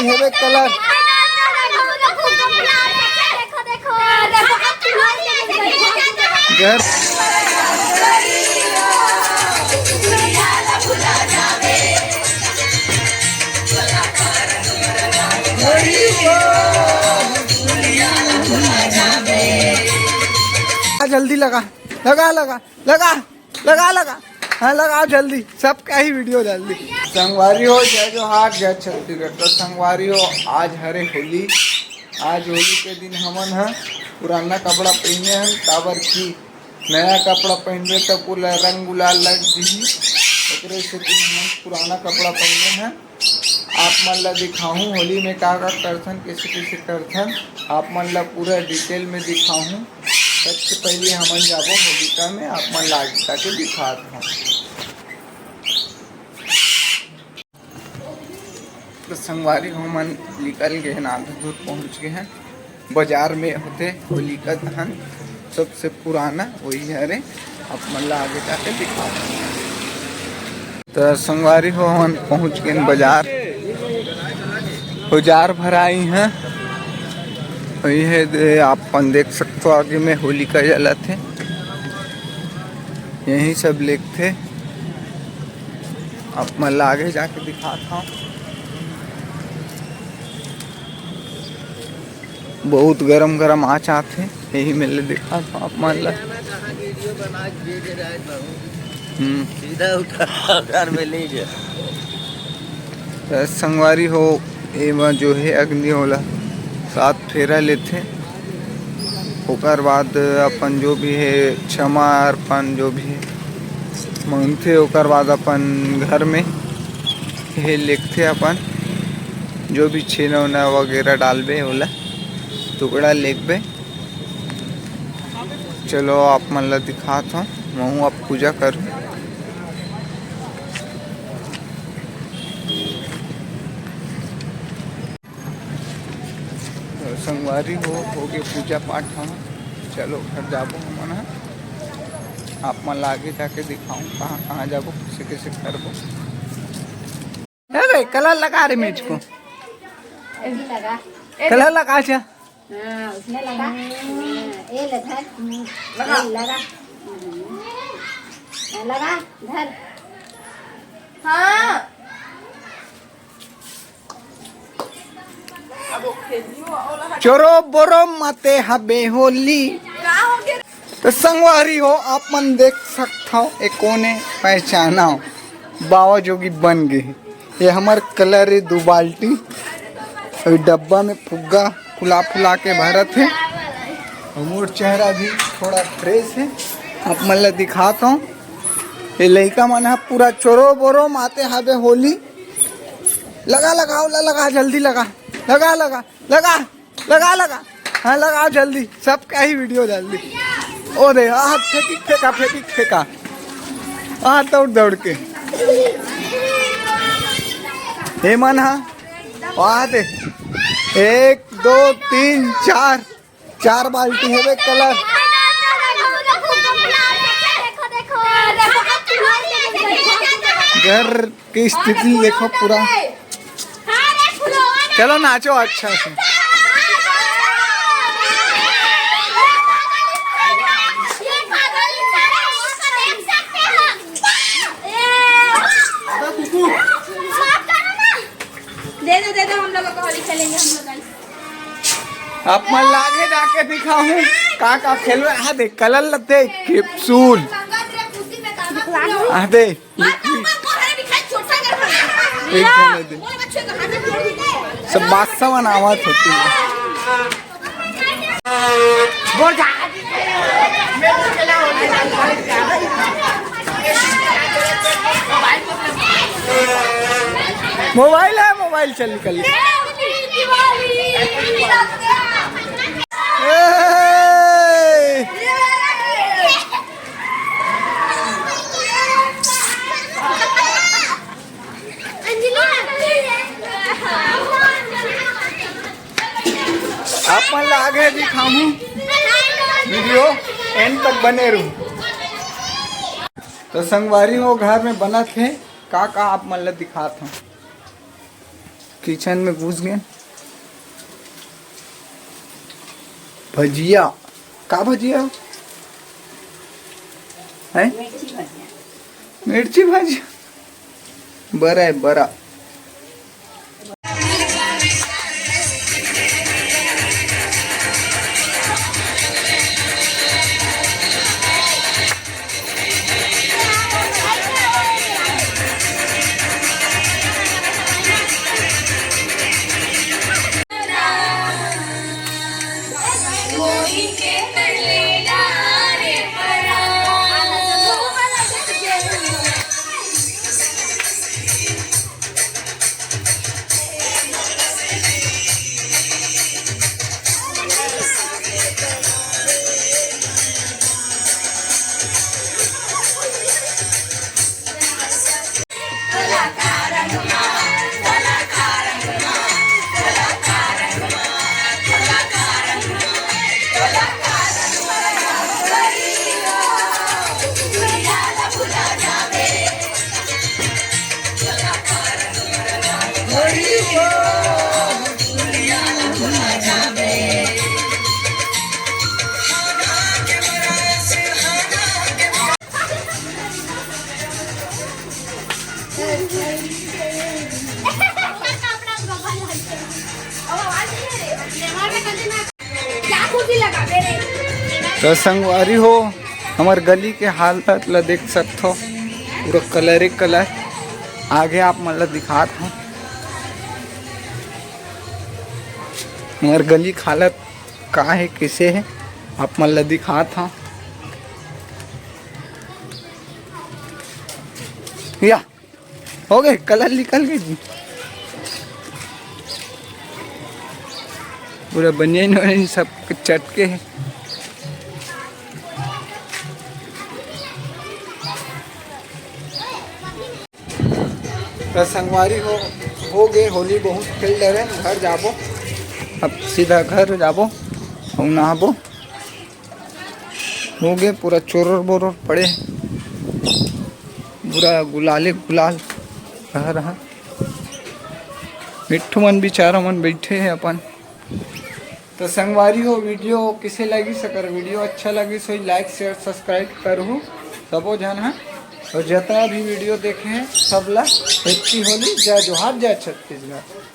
बाल्टी है कलर। घर जल्दी लगा लगा लगा लगा लगा लगा हाँ लगाओ जल्दी, सबका ही वीडियो जल्दी। संगवारी हो जय जोहार जय छत्तीसगढ़। तो संगवारी हो आज हरे होली, आज होली के दिन हमन है पुराना कपड़ा पहने हैं काबर की नया कपड़ा पहनबे तो पूरा रंग गुलाल लग जी, से हम पुराना कपड़ा पहने हैं। आप मन ला दिखाऊँ होली में का करथन कैसे कैसे करथन, आप मन ला पूरा डिटेल में दिखाऊँ। सबसे पहले हमन जाबो होलिका में, आप मन ला के दिखात हूँ। तो संगवारी हमन निकल गए हैं, आधा दूर पहुँच गए हैं। बाजार में होते होलिका दहन सबसे पुराना वही है रे, आप मन ला आगे जाके दिखात हूँ। तो संगवारी हो हमन पहुँच गए बाजार, औजार भराई हैं वही है। आप देख सकते हो आगे में होलिका जला थे, यही सब लेक थे। आप मैं आगे जाके दिखाता हूँ। बहुत गरम गरम आँच आते, यही मैं ले दिखाता हूँ आप मन ला। सीधा उठा घर में ले जा। संगवारी हो एमा जो है अग्नि होला 7 फेरा लेते, ओकर बाद अपन जो भी है क्षमा अर्पण जो भी है मांगते, ओकर बाद अपन घर में ये लिखते अपन जो भी छेना उना वगैरह डालबे ओला टुकड़ा लिखबे। चलो आप मन ला दिखाता हूँ, मैं आप पूजा करूँ। संगवारी हो गए पूजा पाठ हम, चलो घर जाबो हमन। आप मन लागे जाके दिखाऊं कहाँ कहाँ जाबो कैसे कैसे करबो। अरे कलर लगा रे मेज को, कलर लगा जा। उसने लगा ये धर लगा लगा लगा धर। हाँ चोरो बोरो माते हबे होली। तो संगवारी हो आप मन देख सकता हो एक कोने पहचाना हो बाबा जोगी बन गए। ये हमार कलर है 2 बाल्टी, डब्बा में फुग्गा फुला फुला के भरत है। मोर चेहरा भी थोड़ा फ्रेश है, आप मन ला दिखाता हूँ। ये लड़का मन है पूरा चोरो बोरो माते हबे होली। लगा लगाओ लगा जल्दी लगा लगा लगा लगा लगा लगा हाँ लगाओ जल्दी, सबका ही वीडियो जल्दी। ओ दे हाथ फेंकी फेंका फेंकी फेंका, हाँ दौड़ दौड़ के हे मन हाँ दे 1 2 3 4 बाल्टी है कलर। घर की स्थिति देखो पूरा। चलो नाचो अच्छा से। दे दो हम लोग को होली खेलेंगे हम लोग। आप मन लागे जाके दिखाऊं का खेलवे। हाँ दे कलर लते कैप्सूल, हाँ दे सब बात सामान आवाज होती है। मोबाइल है, मोबाइल चल निकल। आप मन ला आगे दिखाऊं, वीडियो एंड तक बने रहूं। तो संगवारी हो घर में बना थे का आप मन ला दिखाता हूँ। किचन में घुस गए। भजिया का भजिया है? मिर्ची भजिया बरा है बरा। तो संगवारी हो हमार गली के हालत ला देख सकते हो, पूरा कलर एक कलर। आगे आप मतलब दिखात हो हमार गली की हालत का है, कैसे है आप मतलब दिखात हो। या हो गए कलर निकल गए जी, पूरा बनियान सब चटके है। तो संगवारी हो गए होली बहुत खेल रहे, घर जाबो अब सीधा घर जाबो और नहाबो। हो गए पूरा चोरोर बोरोर पड़े, पूरा गुलाले गुलाल रह रहा। मिट्ठू मन बेचारा मन बैठे हैं अपन। तो संगवारी हो वीडियो किसे लगी सकर, वीडियो अच्छा लगी सो लाइक शेयर सब्सक्राइब करूँ सबो जन है। और जितना भी वीडियो देखे हैं सब ला हैप्पी होली, जय जोहार, जय छत्तीसगढ़।